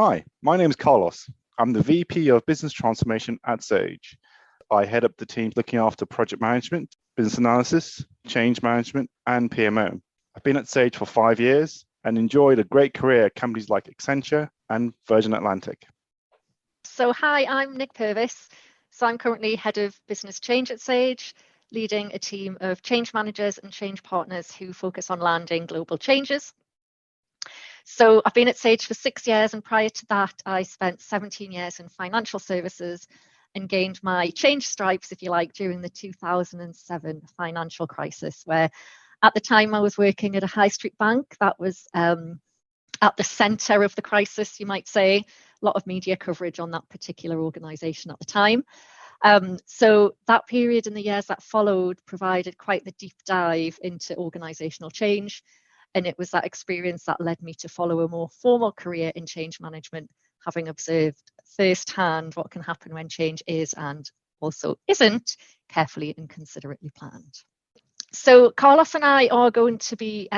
Hi, my name is Carlos. I'm the VP of Business Transformation at Sage. I head up the teams looking after project management, business analysis, change management, and PMO. I've been at Sage for 5 years and enjoyed a great career at companies like Accenture and Virgin Atlantic. So hi, I'm Nick Purvis. So I'm currently head of business change at Sage, leading a team of change managers and change partners who focus on landing global changes. So I've been at Sage for 6 years, and prior to that, I spent 17 years in financial services and gained my change stripes, if you like, during the 2007 financial crisis, where at the time I was working at a high street bank that was at the centre of the crisis, you might say. A lot of media coverage on that particular organisation at the time. So that period and the years that followed provided quite the deep dive into organisational change. And it was that experience that led me to follow a more formal career in change management, having observed firsthand what can happen when change is and also isn't carefully and considerately planned. So Carlos and I are going to be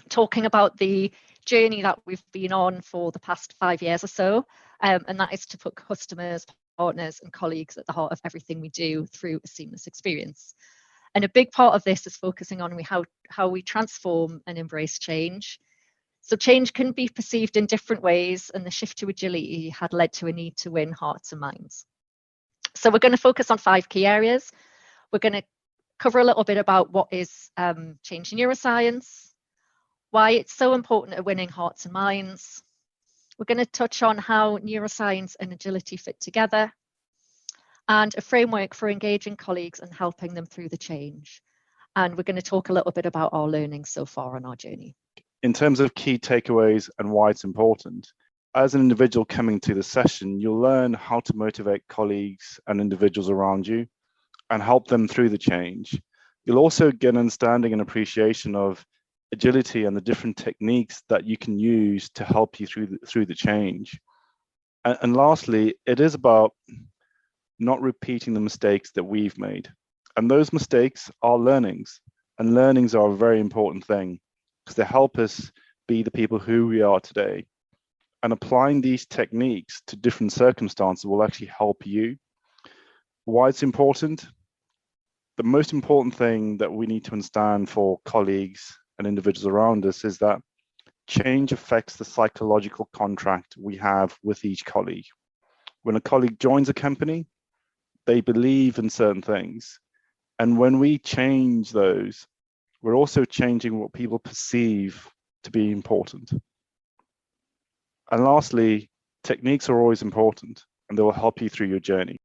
talking about the journey that we've been on for the past 5 years or so, and that is to put customers, partners and colleagues at the heart of everything we do through a seamless experience. And a big part of this is focusing on how we transform and embrace change. So change can be perceived in different ways, and the shift to agility had led to a need to win hearts and minds. So we're going to focus on 5 key areas. We're going to cover a little bit about what is change neuroscience, why it's so important at winning hearts and minds. We're going to touch on how neuroscience and agility fit together, and a framework for engaging colleagues and helping them through the change. And we're going to talk a little bit about our learning so far on our journey. In terms of key takeaways and why it's important, as an individual coming to the session, you'll learn how to motivate colleagues and individuals around you and help them through the change. You'll also get an understanding and appreciation of agility and the different techniques that you can use to help you through the change. And lastly, it is about not repeating the mistakes that we've made. And those mistakes are learnings, and learnings are a very important thing because they help us be the people who we are today. And applying these techniques to different circumstances will actually help you. Why it's important? The most important thing that we need to understand for colleagues and individuals around us is that change affects the psychological contract we have with each colleague. When a colleague joins a company, they believe in certain things. And when we change those, we're also changing what people perceive to be important. And lastly, techniques are always important, and they will help you through your journey.